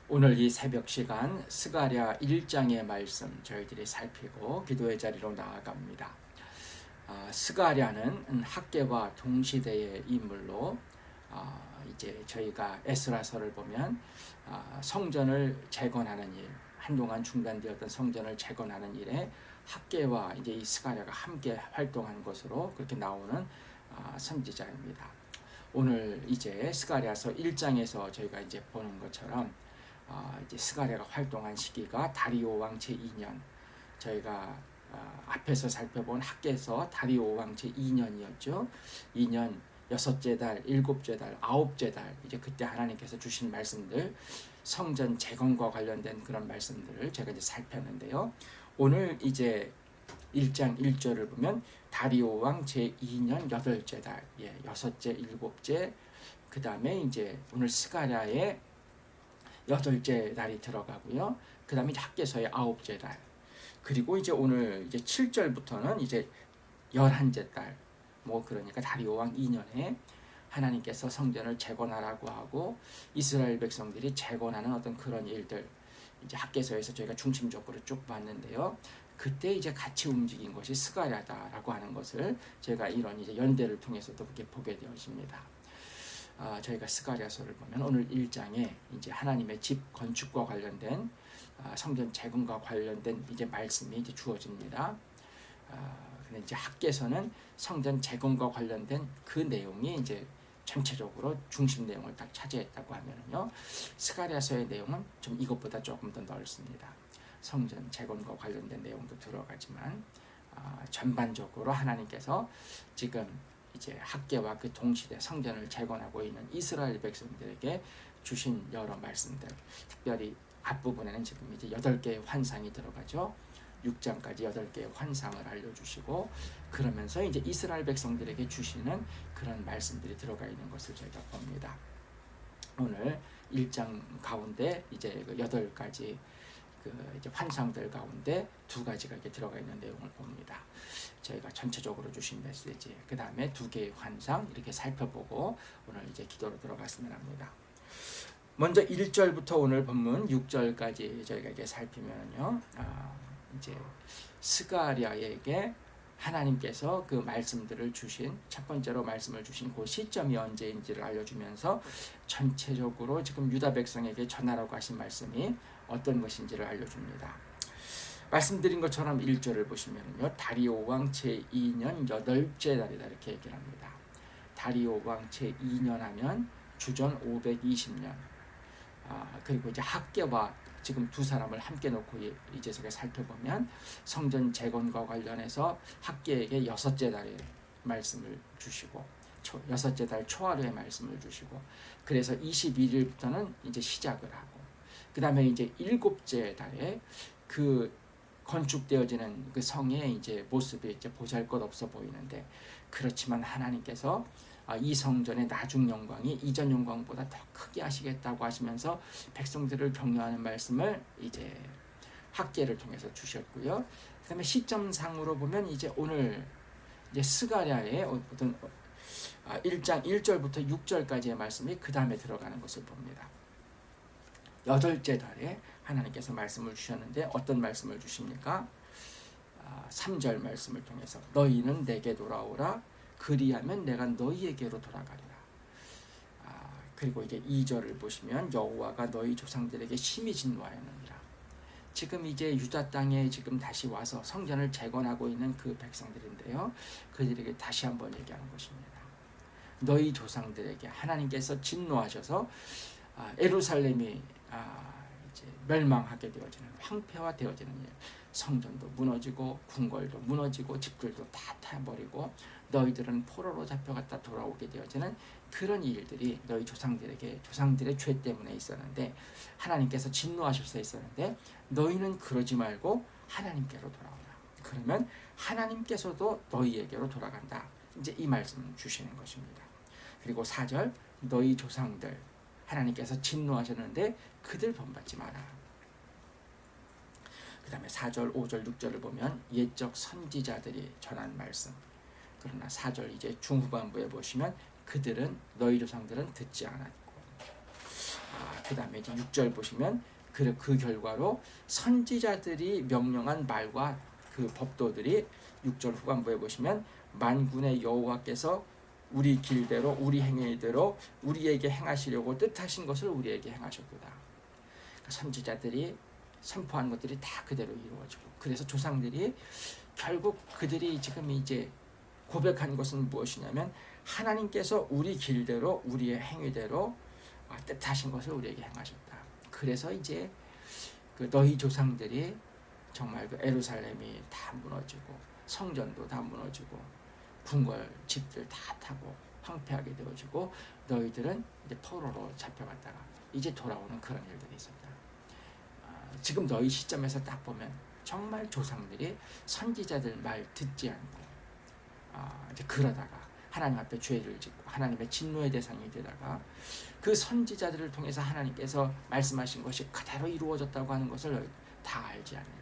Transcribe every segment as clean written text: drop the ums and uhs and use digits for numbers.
오늘 이 새벽 시간 스가랴 1장의 말씀 저희들이 살피고 기도의 자리로 나아갑니다. 스가랴는 학개와 동시대의 인물로 이제 저희가 에스라서를 보면 성전을 재건하는 일, 한동안 중단되었던 성전을 재건하는 일에 학개와 이제 이 스가랴가 함께 활동한 것으로 그렇게 나오는 선지자입니다. 오늘 이제 스가랴서 1장에서 저희가 이제 보는 것처럼 이제 스가랴가 활동한 시기가 다리오 왕 제2년, 저희가 앞에서 살펴본 학개서 다리오 왕 제2년이었죠. 2년, 여섯째 달, 일곱째 달, 아홉째 달, 이제 그때 하나님께서 주신 말씀들, 성전 재건과 관련된 그런 말씀들을 제가 이제 살폈는데요. 오늘 이제 1장 1절을 보면 다리오 왕 제2년 여덟째 달, 여섯째, 일곱째, 그 다음에 이제 오늘 스가랴의 여덟째 달이 들어가고요. 그 다음에 학개서의 아홉째 달. 그리고 이제 오늘 이제 7절부터는 이제 11째 달. 그러니까 다리오 왕 2년에 하나님께서 성전을 재건하라고 하고 이스라엘 백성들이 재건하는 어떤 그런 일들. 이제 학개서에서 저희가 중심적으로 쭉 봤는데요. 그때 이제 같이 움직인 것이 스가랴다라고 하는 것을 제가 이런 이제 연대를 통해서도 그렇게 보게 되어집니다. 저희가 스가랴서를 보면 오늘 1장에 이제 하나님의 집 건축과 관련된 성전 재건과 관련된 이제 말씀이 이제 주어집니다. 근데 이제 학개서는 성전 재건과 관련된 그 내용이 이제 전체적으로 중심 내용을 딱 차지했다고 하면요, 스가랴서의 내용은 좀 이것보다 조금 더 넓습니다. 성전 재건과 관련된 내용도 들어가지만 전반적으로 하나님께서 지금 이제 학개와 그 동시대 성전을 재건하고 있는 이스라엘 백성들에게 주신 여러 말씀들, 특별히 앞부분에는 지금 이제 8개의 환상이 들어가죠. 6장까지 8개의 환상을 알려주시고, 그러면서 이제 이스라엘 백성들에게 주시는 그런 말씀들이 들어가 있는 것을 저희가 봅니다. 오늘 1장 가운데 이제 8가지 이제 환상들 가운데 2가지가 이렇게 들어가 있는 내용을 봅니다. 저희가 전체적으로 주신 메시지, 그 다음에 2개의 환상 이렇게 살펴보고 오늘 이제 기도로 들어갔으면 합니다. 먼저 1절부터 오늘 본문 6절까지 저희가 이제 살피면요, 이제 스가랴에게 하나님께서 그 말씀들을 주신, 첫 번째로 말씀을 주신 그 시점이 언제인지를 알려주면서 전체적으로 지금 유다 백성에게 전하라고 하신 말씀이 어떤 것인지를 알려줍니다. 말씀드린 것처럼 1절을 보시면요, 다리오 왕 제2년 8째 달이다 이렇게 얘기를 합니다. 다리오 왕 제2년 하면 주전 520년. 그리고 이제 학개와 지금 두 사람을 함께 놓고 이제서야 살펴보면 성전 재건과 관련해서 학개에게 6째 달에 말씀을 주시고, 6째 달 초하루에 말씀을 주시고, 그래서 21일부터는 이제 시작을 하고, 그 다음에 이제 7째 달에 그 건축되어지는 그 성의 이제 모습이 이제 보잘것없어 보이는데, 그렇지만 하나님께서 이 성전의 나중 영광이 이전 영광보다 더 크게 하시겠다고 하시면서 백성들을 격려하는 말씀을 이제 학개를 통해서 주셨고요. 그다음에 시점상으로 보면 이제 오늘 이제 스가랴의 어떤 1장 1절부터 6절까지의 말씀이 그 다음에 들어가는 것을 봅니다. 8째 달에 하나님께서 말씀을 주셨는데 어떤 말씀을 주십니까? 3절 말씀을 통해서 너희는 내게 돌아오라, 그리하면 내가 너희에게로 돌아가리라. 그리고 이제 2절을 보시면 여호와가 너희 조상들에게 심히 진노하였느니라. 지금 이제 유다 땅에 지금 다시 와서 성전을 재건하고 있는 그 백성들인데요, 그들에게 다시 한번 얘기하는 것입니다. 너희 조상들에게 하나님께서 진노하셔서 예루살렘이 이제 멸망하게 되어지는, 황폐화 되어지는 일, 성전도 무너지고 궁궐도 무너지고 집들도 다 타버리고 너희들은 포로로 잡혀갔다 돌아오게 되어지는 그런 일들이 너희 조상들에게, 조상들의 죄 때문에 있었는데, 하나님께서 진노하셔서 있었는데, 너희는 그러지 말고 하나님께로 돌아오라. 그러면 하나님께서도 너희에게로 돌아간다. 이제 이 말씀을 주시는 것입니다. 그리고 4절, 너희 조상들 하나님께서 진노하셨는데 그들 본받지 마라. 그 다음에 4절, 5절, 6절을 보면 옛적 선지자들이 전한 말씀. 그러나 4절 이제 중후반부에 보시면 그들은, 너희 조상들은 듣지 않았고, 그 다음에 이제 6절 보시면 그 결과로 선지자들이 명령한 말과 그 법도들이 6절 후반부에 보시면 만군의 여호와께서 우리 길대로 우리 행위대로 우리에게 행하시려고 뜻하신 것을 우리에게 행하셨도다. 선지자들이 선포한 것들이 다 그대로 이루어지고, 그래서 조상들이 결국 그들이 지금 이제 고백한 것은 무엇이냐면 하나님께서 우리 길대로 우리의 행위대로 뜻하신 것을 우리에게 행하셨다. 그래서 이제 그 너희 조상들이 정말 그 예루살렘이 다 무너지고 성전도 다 무너지고 궁궐 집들 다 타고 황폐하게 되어지고 너희들은 이제 포로로 잡혀갔다가 이제 돌아오는 그런 일들이 있었다. 지금 너희 시점에서 딱 보면 정말 조상들이 선지자들 말 듣지 않고 이제 그러다가 하나님 앞에 죄를 짓고 하나님의 진노의 대상이 되다가 그 선지자들을 통해서 하나님께서 말씀하신 것이 그대로 이루어졌다고 하는 것을 다 알지 않느냐.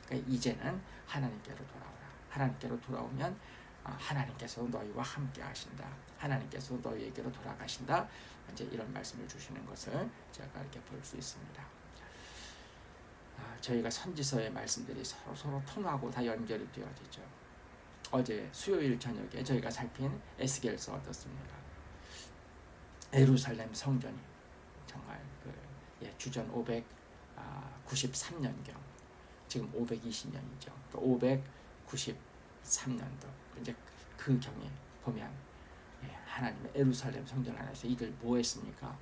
그러니까 이제는 하나님께로 돌아오라. 하나님께로 돌아오면 하나님께서 너희와 함께 하신다. 하나님께서 너희에게로 돌아가신다. 이제 이런 말씀을 주시는 것을 제가 이렇게 볼 수 있습니다. 저희가 선지서의 말씀들이 서로 통하고 다 연결이 되어지죠. 어제 수요일 저녁에 저희가 살핀 에스겔서 어떻습니까? 예루살렘 성전이 정말 주전 593년경, 지금 520년이죠. 593년도 이제 그 경에 보면 하나님의 예루살렘 성전 안에서 이들 뭐 했습니까?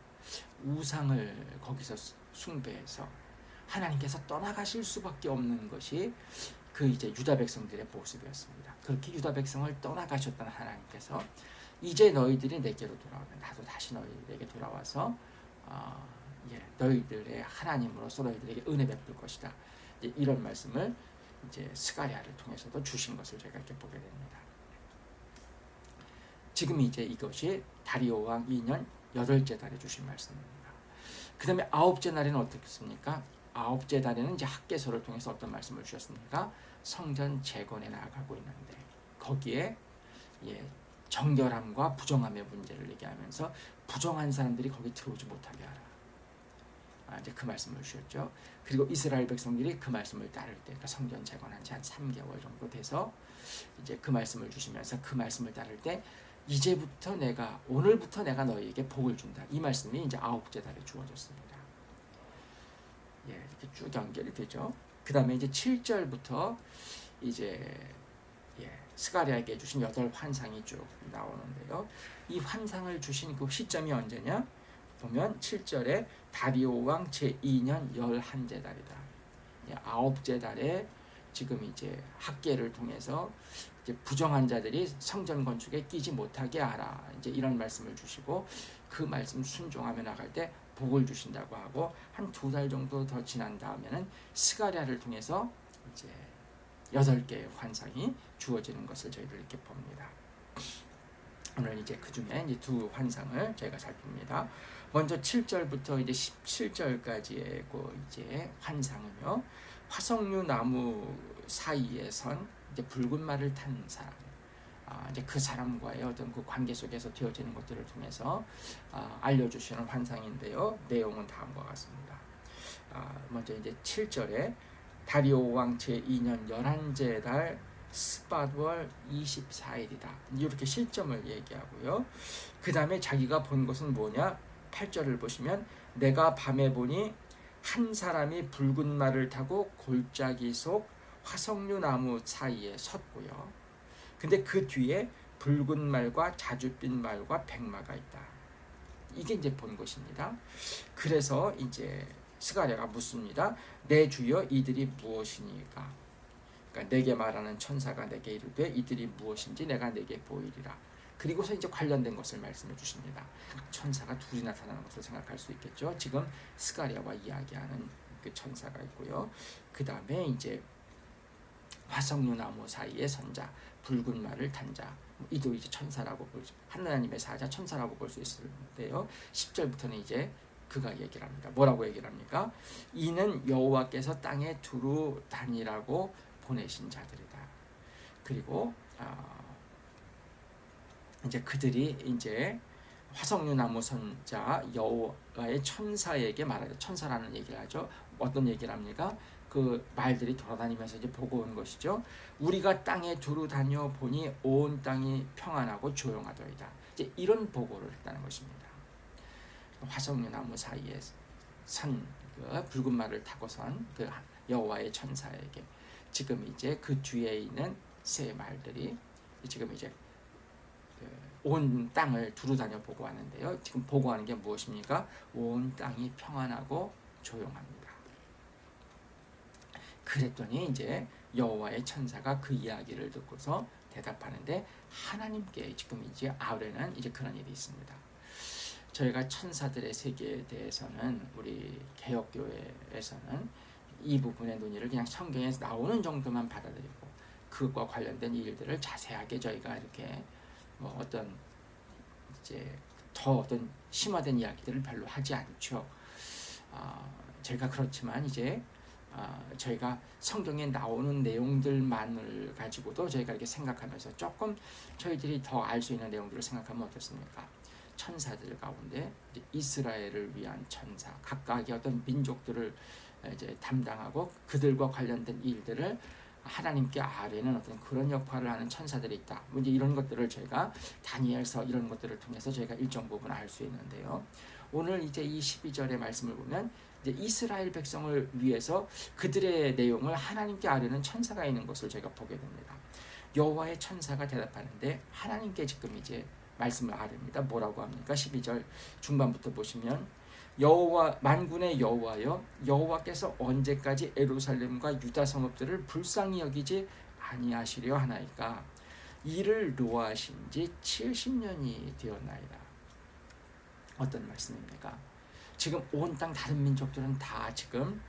우상을 거기서 숭배해서 하나님께서 떠나가실 수밖에 없는 것이 그 이제 유다 백성들의 모습이었습니다. 그렇게 유다 백성을 떠나가셨던 하나님께서 이제 너희들이 내게로 돌아오면 나도 다시 너희에게 돌아와서 너희들의 하나님으로서 너희들에게 은혜 베풀 것이다. 이제 이런 말씀을 이제 스가랴를 통해서도 주신 것을 제가 이렇게 보게 됩니다. 지금 이제 이것이 다리오 왕 2년 8째 달에 주신 말씀입니다. 그 다음에 9째 날에는 어떻겠습니까? 9째 달에는 이제 학개서를 통해서 어떤 말씀을 주셨습니까? 성전 재건에 나아가고 있는데 거기에 정결함과 부정함의 문제를 얘기하면서 부정한 사람들이 거기 들어오지 못하게 하라. 이제 그 말씀을 주셨죠. 그리고 이스라엘 백성들이 그 말씀을 따를 때, 그러니까 성전 재건한 지 한 3개월 정도 돼서 이제 그 말씀을 주시면서 그 말씀을 따를 때 이제부터 오늘부터 내가 너희에게 복을 준다. 이 말씀이 이제 9째 달에 주어졌습니다. 이렇게 쭉 연결이 되죠. 그 다음에 이제 7절부터 이제 스가랴에게 주신 8 환상이 쭉 나오는데요. 이 환상을 주신 그 시점이 언제냐? 보면 7절에 다리오 왕 제2년 11째 달이다. 9째 달에 지금 이제 학계를 통해서 이제 부정한 자들이 성전 건축에 끼지 못하게 하라. 이제 이런 말씀을 주시고 그 말씀 순종하며 나갈 때 복을 주신다고 하고 한 2달 정도 더 지난 다음에는 스가랴를 통해서 이제 8개의 환상이 주어지는 것을 저희들 이렇게 봅니다. 오늘 이제 그 중에 이제 2 환상을 저희가 살핍니다. 먼저 7절부터 이제 17절까지의 그 이제 환상은요, 화석류 나무 사이에 선 이제 붉은 말을 탄 사람, 이제 그 사람과의 어떤 그 관계 속에서 되어지는 것들을 통해서 알려주시는 환상인데요. 내용은 다음과 같습니다. 먼저 이제 7절에 다리오 왕 제2년 11째 달 스바월 24일이다. 이렇게 실점을 얘기하고요. 그 다음에 자기가 본 것은 뭐냐? 8절을 보시면 내가 밤에 보니 한 사람이 붉은 말을 타고 골짜기 속 화석류 나무 사이에 섰고요. 근데 그 뒤에 붉은 말과 자줏빛 말과 백마가 있다. 이게 이제 본 것입니다. 그래서 이제 스가랴가 묻습니다. 내 주여 이들이 무엇이니까? 그러니까 내게 말하는 천사가 내게 이르되 이들이 무엇인지 내가 내게 보이리라. 그리고서 이제 관련된 것을 말씀해 주십니다. 천사가 둘이 나타나는 것을 생각할 수 있겠죠. 지금 스가랴와 이야기하는 그 천사가 있고요. 그 다음에 이제 화석류 나무 사이에 선자, 붉은 말을 탄 자, 이도 이제 천사라고 볼 수, 하나님의 사자 천사라고 볼 수 있는데요. 10절부터는 이제 그가 얘기를 합니다. 뭐라고 얘기를 합니까? 이는 여호와께서 땅에 두루 다니라고 보내신 자들이다. 그리고 이제 그들이 이제 화석류 나무 선자 여호와의 천사에게 말하죠. 천사라는 얘기를 하죠. 어떤 얘기를 합니까? 그 말들이 돌아다니면서 이제 보고 온 것이죠. 우리가 땅에 두루 다녀 보니 온 땅이 평안하고 조용하더이다. 이제 이런 보고를 했다는 것입니다. 화석류 나무 사이에 그 붉은 말을 타고선 그 여호와의 천사에게 지금 이제 그 뒤에 있는 새 말들이 지금 이제 온 땅을 두루 다녀 보고하는데요. 지금 보고하는 게 무엇입니까? 온 땅이 평안하고 조용합니다. 그랬더니 이제 여호와의 천사가 그 이야기를 듣고서 대답하는데 하나님께 지금 이제 아뢰는 이제 그런 일이 있습니다. 저희가 천사들의 세계에 대해서는 우리 개혁교회에서는 이 부분의 논의를 그냥 성경에서 나오는 정도만 받아들이고 그것과 관련된 일들을 자세하게 저희가 이렇게 뭐 어떤 이제 더 어떤 심화된 이야기들을 별로 하지 않죠. 저희가 그렇지만 이제 저희가 성경에 나오는 내용들만을 가지고도 저희가 이렇게 생각하면서 조금 저희들이 더 알 수 있는 내용들을 생각하면 어떻습니까? 천사들 가운데 이제 이스라엘을 위한 천사, 각각의 어떤 민족들을 이제 담당하고 그들과 관련된 일들을 하나님께 아뢰는 어떤 그런 역할을 하는 천사들이 있다. 이제 이런 것들을 저희가 다니엘서 이런 것들을 통해서 저희가 일정 부분 알 수 있는데요. 오늘 이제 이 12절의 말씀을 보면 이제 이스라엘 백성을 위해서 그들의 내용을 하나님께 아뢰는 천사가 있는 것을 저희가 보게 됩니다. 여호와의 천사가 대답하는데 하나님께 지금 이제 말씀을 아뢰입니다. 뭐라고 합니까? 12절 중반부터 보시면 여호와 만군의 여호와여 여호와께서 언제까지 예루살렘과 유다 성읍들을 불쌍히 여기지 아니하시려 하나이까 이를 노하신 지 70년이 되었나이다. 어떤 말씀입니까? 지금 온 땅 다른 민족들은 다 지금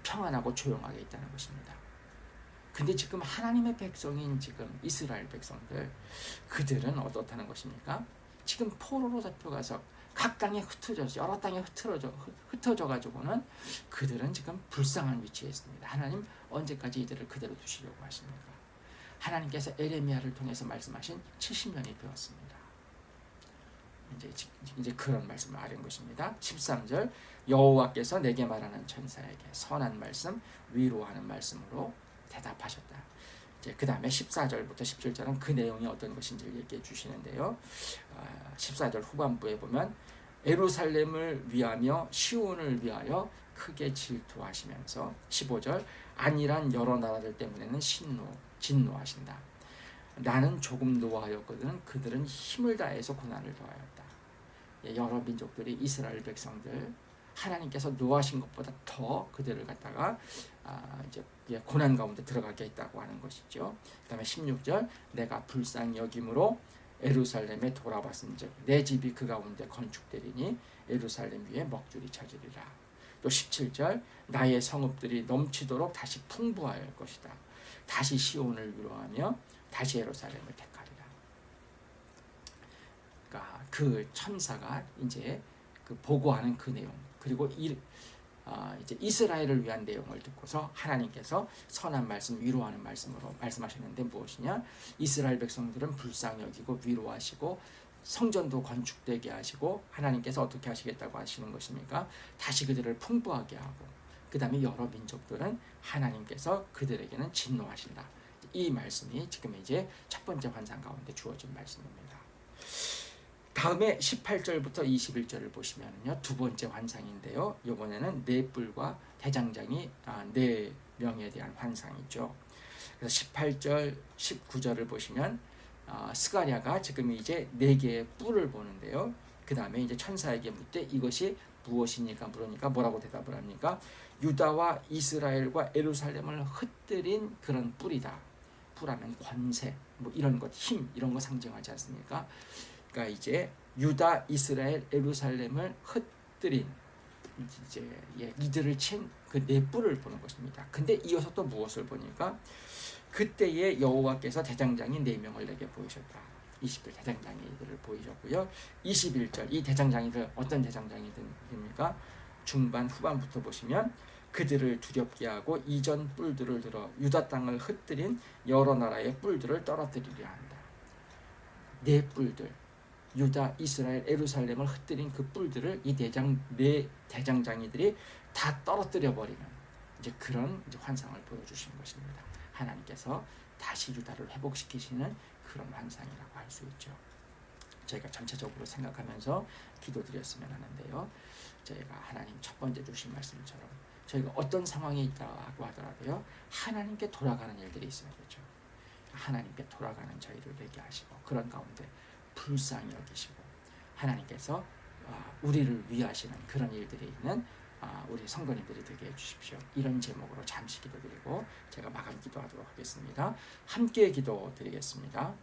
평안하고 조용하게 있다는 것입니다. 근데 지금 하나님의 백성인 지금 이스라엘 백성들 그들은 어떻다는 것입니까? 지금 포로로 잡혀가서 각 땅에 흩어져서 여러 땅에 흩어져 가지고는 그들은 지금 불쌍한 위치에 있습니다. 하나님 언제까지 이들을 그대로 두시려고 하십니까? 하나님께서 에레미야를 통해서 말씀하신 70년이 되었습니다. 이제 그런 말씀을 아는 것입니다. 13절 여호와께서 내게 말하는 천사에게 선한 말씀, 위로하는 말씀으로 대답하셨다. 이제 그 다음에 14절부터 17절은 그 내용이 어떤 것인지를 얘기해 주시는데요. 14절 후반부에 보면 예루살렘을 위하며 시온을 위하여 크게 질투하시면서 15절 안일한 여러 나라들 때문에는 진노하신다. 나는 조금 노하였거든 그들은 힘을 다해서 고난을 더하였다. 여러 민족들이 이스라엘 백성들 하나님께서 노하신 것보다 더 그들을 갖다가 이제 고난 가운데 들어가게 했다고 하는 것이죠. 그 다음에 16절 내가 불쌍히 여김으로 예루살렘에 돌아봤은즉 내 집이 그 가운데 건축되리니 예루살렘 위에 먹줄이 쳐지리라. 또 17절 나의 성읍들이 넘치도록 다시 풍부할 것이다. 다시 시온을 위로하며 다시 예루살렘을 택하리라. 그러니까 그 천사가 이제 그 보고하는 그 내용 그리고 이제 이스라엘을 위한 내용을 듣고서 하나님께서 선한 말씀, 위로하는 말씀으로 말씀하셨는데 무엇이냐? 이스라엘 백성들은 불쌍히 여기고 위로하시고 성전도 건축되게 하시고 하나님께서 어떻게 하시겠다고 하시는 것입니까? 다시 그들을 풍부하게 하고 그 다음에 여러 민족들은 하나님께서 그들에게는 진노하신다. 이 말씀이 지금 이제 첫 번째 환상 가운데 주어진 말씀입니다. 다음에 18절부터 21절을 보시면요, 두 번째 환상인데요. 이번에는 네 뿔과 대장장이 네 명에 대한 환상이죠. 그래서 18절, 19절을 보시면 스가랴가 지금 이제 네 개의 뿔을 보는데요. 그 다음에 이제 천사에게 묻되 이것이 무엇이니까 물으니까 뭐라고 대답을 합니까? 유다와 이스라엘과 예루살렘을 흩뜨린 그런 뿔이다. 뿔하면 권세, 뭐 이런 것, 힘 이런 거 상징하지 않습니까? 그러니까 이제 유다, 이스라엘, 예루살렘을 흩뜨린 이제 이들을 친 그 네 뿔을 보는 것입니다. 근데 이어서 또 무엇을 보니까 그때에 여호와께서 대장장이 4명을 내게 보이셨다. 20절 대장장이들을 보이셨고요. 21절 이 대장장이들 어떤 대장장이들입니까? 중반 후반부터 보시면 그들을 두렵게 하고 이전 뿔들을 들어 유다 땅을 흩뜨린 여러 나라의 뿔들을 떨어뜨리려 한다. 네 뿔들 유다, 이스라엘, 예루살렘을 흩뜨린 그 뿔들을 이 네 대장장이들이 다 떨어뜨려 버리는 이제 그런 이제 환상을 보여주신 것입니다. 하나님께서 다시 유다를 회복시키시는 그런 환상이라고 할 수 있죠. 저희가 전체적으로 생각하면서 기도드렸으면 하는데요. 저희가 하나님 첫 번째 주신 말씀처럼 저희가 어떤 상황에 있다고 하더라도요, 하나님께 돌아가는 일들이 있어야 되죠. 하나님께 돌아가는 저희를 되게 하시고, 그런 가운데 불쌍히 여기시고 하나님께서 우리를 위하시는 그런 일들이 있는 우리 성도님들이 되게 해주십시오. 이런 제목으로 잠시 기도드리고 제가 마감 기도하도록 하겠습니다. 함께 기도드리겠습니다.